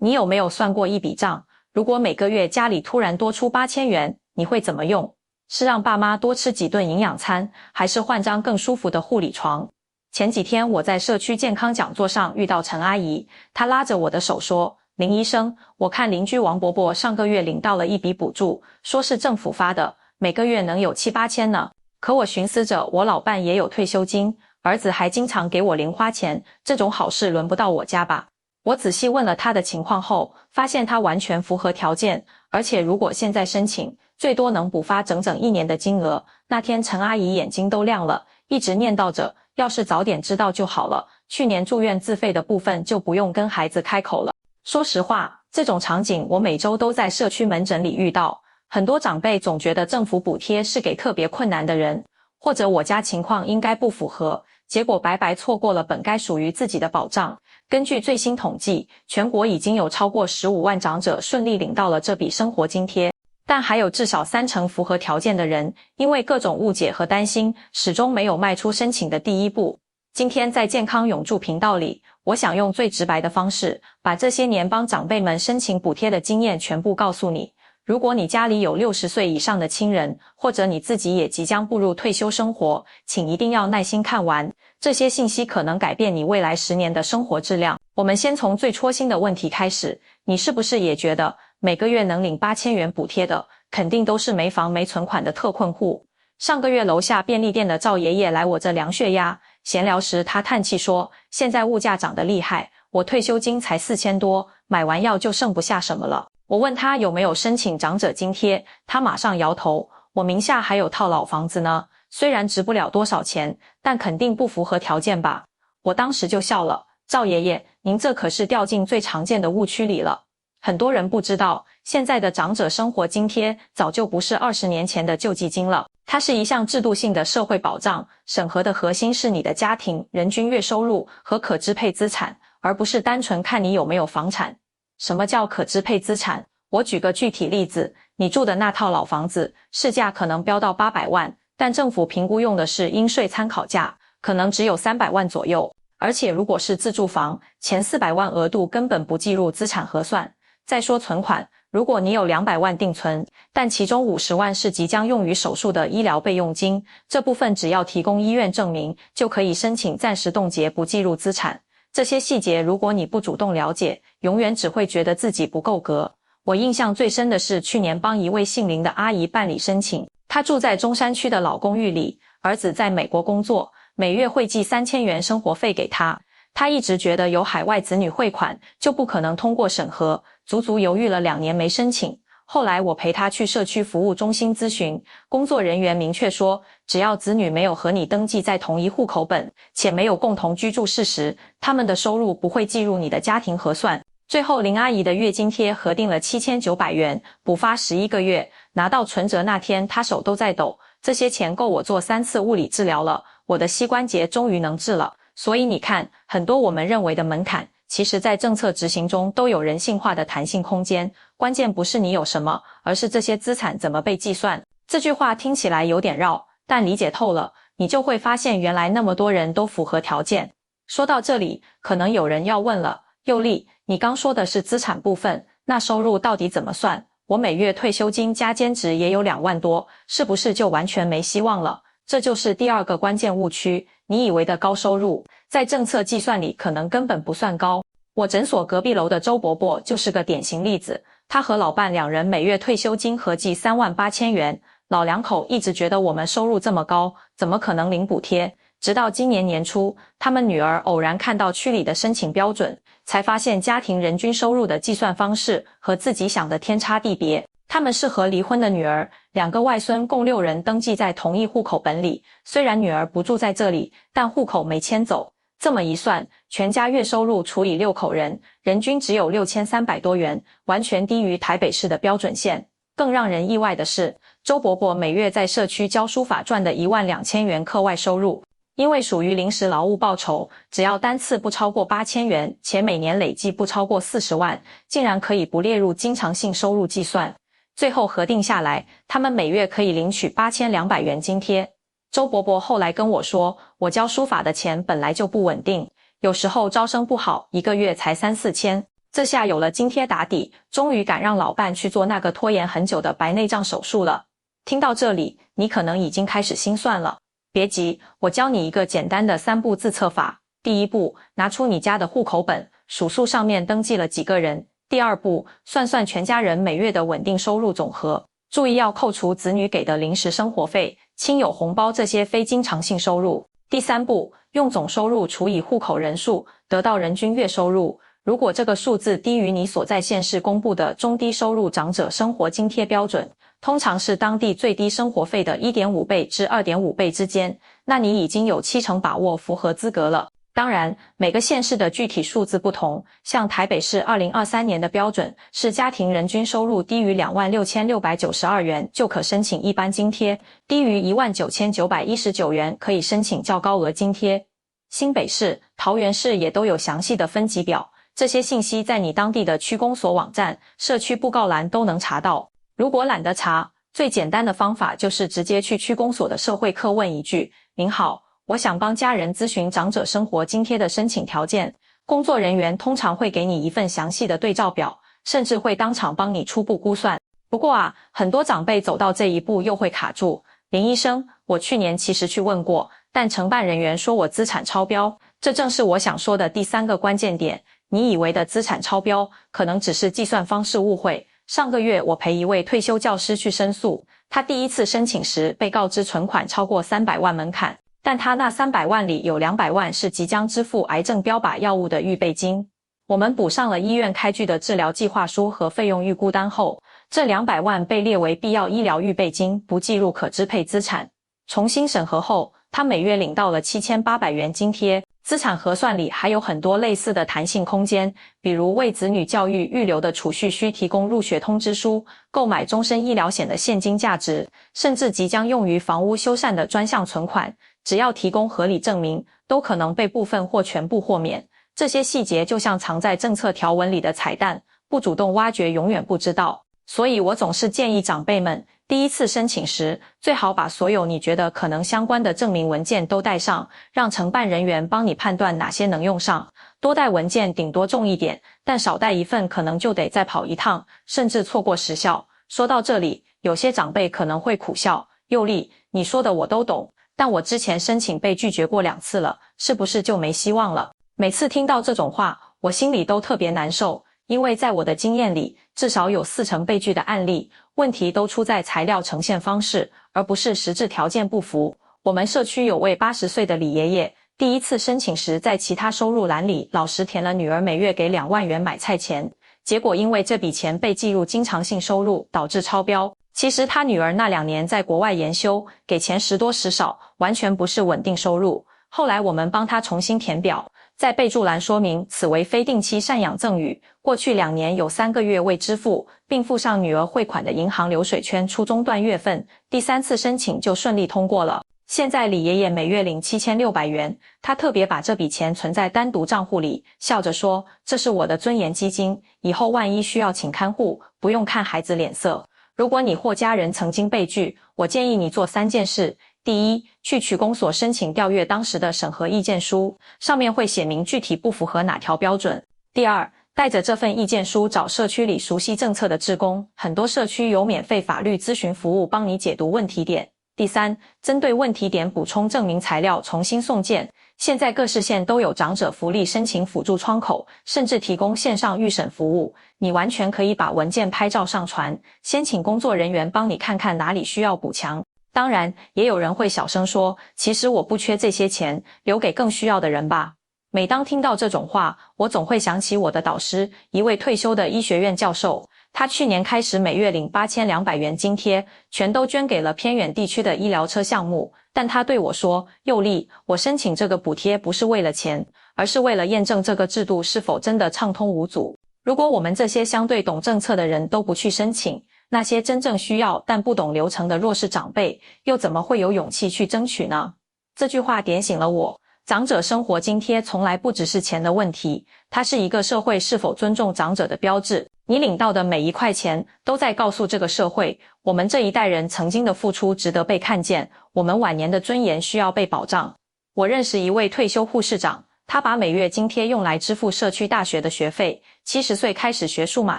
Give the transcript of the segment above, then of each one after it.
你有没有算过一笔账？如果每个月家里突然多出8000元，你会怎么用？是让爸妈多吃几顿营养餐，还是换张更舒服的护理床？前几天我在社区健康讲座上遇到陈阿姨，她拉着我的手说：林医生，我看邻居王伯伯上个月领到了一笔补助，说是政府发的，每个月能有7、8千呢。可我寻思着，我老伴也有退休金，儿子还经常给我零花钱，这种好事轮不到我家吧？我仔细问了他的情况后，发现他完全符合条件，而且如果现在申请，最多能补发整整1年的金额。那天陈阿姨眼睛都亮了，一直念叨着，要是早点知道就好了，去年住院自费的部分就不用跟孩子开口了。说实话，这种场景我每周都在社区门诊里遇到，很多长辈总觉得政府补贴是给特别困难的人，或者我家情况应该不符合，结果白白错过了本该属于自己的保障。根据最新统计，全国已经有超过15万长者顺利领到了这笔生活津贴，但还有至少30%符合条件的人，因为各种误解和担心，始终没有迈出申请的第一步。今天在健康永驻频道里，我想用最直白的方式，把这些年帮长辈们申请补贴的经验全部告诉你。如果你家里有60岁以上的亲人，或者你自己也即将步入退休生活，请一定要耐心看完，这些信息可能改变你未来10年的生活质量。我们先从最戳心的问题开始，你是不是也觉得每个月能领8000元补贴的，肯定都是没房没存款的特困户？上个月楼下便利店的赵爷爷来我这量血压，闲聊时他叹气说，现在物价涨得厉害，我退休金才4000多，买完药就剩不下什么了。我问他有没有申请长者津贴，他马上摇头，我名下还有套老房子呢，虽然值不了多少钱，但肯定不符合条件吧。我当时就笑了，赵爷爷，您这可是掉进最常见的误区里了。很多人不知道，现在的长者生活津贴早就不是20年前的救济金了，它是一项制度性的社会保障，审核的核心是你的家庭人均月收入和可支配资产，而不是单纯看你有没有房产。什么叫可支配资产？我举个具体例子，你住的那套老房子，市价可能飙到800万，但政府评估用的是应税参考价，可能只有300万左右。而且如果是自住房，前400万额度根本不计入资产核算。再说存款，如果你有200万定存，但其中50万是即将用于手术的医疗备用金，这部分只要提供医院证明，就可以申请暂时冻结不计入资产。这些细节如果你不主动了解，永远只会觉得自己不够格。我印象最深的是去年帮一位姓林的阿姨办理申请，她住在中山区的老公寓里，儿子在美国工作，每月会寄3000元生活费给她。她一直觉得有海外子女汇款就不可能通过审核，足足犹豫了2年没申请。后来我陪她去社区服务中心咨询，工作人员明确说，只要子女没有和你登记在同一户口本，且没有共同居住事实，他们的收入不会计入你的家庭核算。最后林阿姨的月津贴核定了7900元，补发11个月，拿到存折那天她手都在抖，这些钱够我做3次物理治疗了，我的膝关节终于能治了。所以你看，很多我们认为的门槛，其实在政策执行中都有人性化的弹性空间，关键不是你有什么，而是这些资产怎么被计算。这句话听起来有点绕，但理解透了，你就会发现原来那么多人都符合条件。说到这里，可能有人要问了，佑丽，你刚说的是资产部分，那收入到底怎么算？我每月退休金加兼职也有2万多，是不是就完全没希望了？这就是第二个关键误区，你以为的高收入，在政策计算里可能根本不算高。我诊所隔壁楼的周伯伯就是个典型例子，他和老伴2人每月退休金合计38000元，老两口一直觉得我们收入这么高，怎么可能领补贴？直到今年年初，他们女儿偶然看到区里的申请标准，才发现家庭人均收入的计算方式和自己想的天差地别。他们是和离婚的女儿，2个外孙共6人登记在同一户口本里，虽然女儿不住在这里，但户口没迁走。这么一算，全家月收入除以6口人，人均只有6300多元，完全低于台北市的标准线。更让人意外的是，周伯伯每月在社区教书法赚的12000元课外收入，因为属于临时劳务报酬，只要单次不超过8000元，且每年累计不超过40万，竟然可以不列入经常性收入计算。最后核定下来，他们每月可以领取8200元津贴。周伯伯后来跟我说，我教书法的钱本来就不稳定，有时候招生不好，1个月才3、4千，这下有了津贴打底，终于敢让老伴去做那个拖延很久的白内障手术了。听到这里，你可能已经开始心算了。别急，我教你一个简单的3步自测法。第一步，拿出你家的户口本，数数上面登记了几个人。第二步，算算全家人每月的稳定收入总和，注意要扣除子女给的临时生活费、亲友红包这些非经常性收入。第三步，用总收入除以户口人数，得到人均月收入。如果这个数字低于你所在县市公布的中低收入长者生活津贴标准，通常是当地最低生活费的 1.5 倍至 2.5 倍之间，那你已经有70%把握符合资格了。当然，每个县市的具体数字不同，像台北市2023年的标准是家庭人均收入低于26692元就可申请一般津贴，低于19919元可以申请较高额津贴。新北市、桃园市也都有详细的分级表，这些信息在你当地的区公所网站、社区布告栏都能查到。如果懒得查，最简单的方法就是直接去区公所的社会课问一句：您好，我想帮家人咨询长者生活津贴的申请条件。工作人员通常会给你一份详细的对照表，甚至会当场帮你初步估算。不过很多长辈走到这一步又会卡住。林医生，我去年其实去问过，但承办人员说我资产超标，这正是我想说的第3个关键点。你以为的资产超标，可能只是计算方式误会。上个月我陪一位退休教师去申诉，他第一次申请时被告知存款超过300万门槛，但他那300万里有200万是即将支付癌症标靶药物的预备金。我们补上了医院开具的治疗计划书和费用预估单后，这200万被列为必要医疗预备金，不计入可支配资产。重新审核后，他每月领到了7800元津贴。资产核算里还有很多类似的弹性空间，比如为子女教育预留的储蓄需提供入学通知书，购买终身医疗险的现金价值，甚至即将用于房屋修缮的专项存款，只要提供合理证明，都可能被部分或全部豁免。这些细节就像藏在政策条文里的彩蛋，不主动挖掘永远不知道。所以我总是建议长辈们，第一次申请时，最好把所有你觉得可能相关的证明文件都带上，让承办人员帮你判断哪些能用上。多带文件顶多重一点，但少带一份可能就得再跑一趟，甚至错过时效。说到这里，有些长辈可能会苦笑，佑丽，你说的我都懂，但我之前申请被拒绝过2次了，是不是就没希望了？每次听到这种话，我心里都特别难受。因为在我的经验里，至少有40%被拒的案例，问题都出在材料呈现方式，而不是实质条件不符。我们社区有位80岁的李爷爷，第一次申请时在其他收入栏里老实填了女儿每月给2万元买菜钱，结果因为这笔钱被计入经常性收入，导致超标。其实他女儿那2年在国外研修，给钱时多时少，完全不是稳定收入。后来我们帮他重新填表，在备注栏说明此为非定期赡养赠与，过去2年有3个月未支付，并附上女儿汇款的银行流水圈初中段月份，第3次申请就顺利通过了。现在李爷爷每月领7600元，他特别把这笔钱存在单独账户里，笑着说，这是我的尊严基金，以后万一需要请看护，不用看孩子脸色。如果你或家人曾经被拒，我建议你做3件事。第一，去区公所申请调阅当时的审核意见书，上面会写明具体不符合哪条标准。第二，带着这份意见书找社区里熟悉政策的志工，很多社区有免费法律咨询服务帮你解读问题点。第三，针对问题点补充证明材料重新送件。现在各市县都有长者福利申请辅助窗口，甚至提供线上预审服务，你完全可以把文件拍照上传，先请工作人员帮你看看哪里需要补强。当然，也有人会小声说，其实我不缺这些钱，留给更需要的人吧。每当听到这种话，我总会想起我的导师，一位退休的医学院教授，他去年开始每月领8200元津贴，全都捐给了偏远地区的医疗车项目。但他对我说，佑丽，我申请这个补贴不是为了钱，而是为了验证这个制度是否真的畅通无阻。如果我们这些相对懂政策的人都不去申请，那些真正需要但不懂流程的弱势长辈，又怎么会有勇气去争取呢？这句话点醒了我，长者生活津贴从来不只是钱的问题，它是一个社会是否尊重长者的标志。你领到的每一块钱，都在告诉这个社会，我们这一代人曾经的付出值得被看见，我们晚年的尊严需要被保障。我认识一位退休护士长，他把每月津贴用来支付社区大学的学费，70岁开始学数码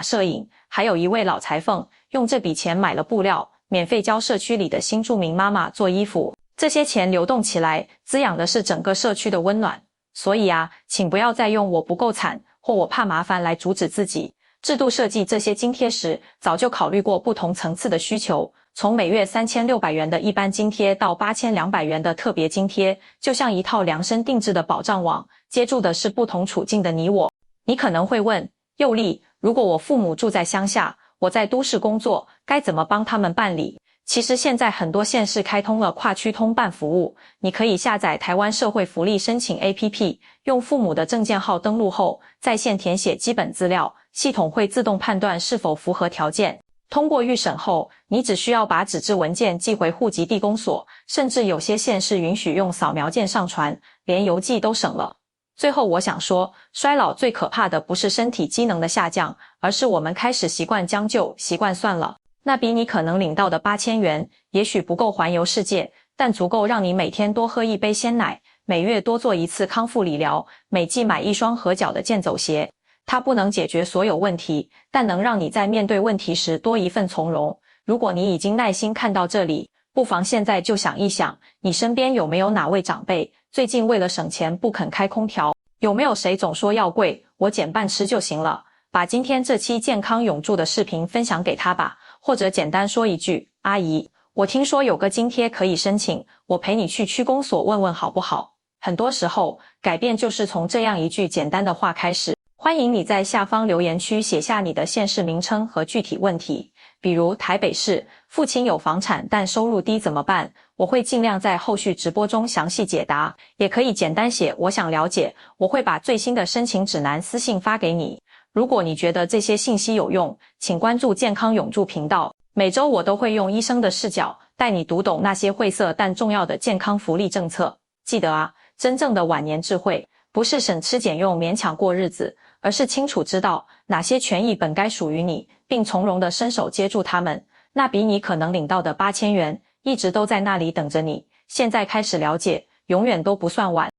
摄影，还有一位老裁缝用这笔钱买了布料，免费教社区里的新住民妈妈做衣服。这些钱流动起来，滋养的是整个社区的温暖。所以啊，请不要再用我不够惨或我怕麻烦来阻止自己。制度设计这些津贴时，早就考虑过不同层次的需求，从每月3600元的一般津贴到8200元的特别津贴，就像一套量身定制的保障网，接住的是不同处境的你我。你可能会问，佑丽，如果我父母住在乡下，我在都市工作，该怎么帮他们办理？其实现在很多县市开通了跨区通办服务，你可以下载台湾社会福利申请 APP， 用父母的证件号登录后，在线填写基本资料，系统会自动判断是否符合条件。通过预审后，你只需要把纸质文件寄回户籍地公所，甚至有些县市允许用扫描件上传，连邮寄都省了。最后我想说，衰老最可怕的不是身体机能的下降，而是我们开始习惯将就，习惯算了。那笔你可能领到的8000元，也许不够环游世界，但足够让你每天多喝一杯鲜奶，每月多做一次康复理疗，每季买一双合脚的健走鞋。它不能解决所有问题，但能让你在面对问题时多一份从容。如果你已经耐心看到这里，不妨现在就想一想，你身边有没有哪位长辈最近为了省钱不肯开空调？有没有谁总说要贵，我减半吃就行了？把今天这期健康永驻的视频分享给他吧，或者简单说一句，阿姨，我听说有个津贴可以申请，我陪你去区公所问问好不好？很多时候，改变就是从这样一句简单的话开始。欢迎你在下方留言区写下你的县市名称和具体问题，比如台北市，父亲有房产但收入低怎么办？我会尽量在后续直播中详细解答，也可以简单写我想了解，我会把最新的申请指南私信发给你。如果你觉得这些信息有用，请关注健康永驻频道，每周我都会用医生的视角带你读懂那些晦涩但重要的健康福利政策。记得啊，真正的晚年智慧不是省吃俭用勉强过日子，而是清楚知道哪些权益本该属于你，并从容地伸手接住它们。那笔你可能领到的8000元，一直都在那里等着你。现在开始了解，永远都不算晚。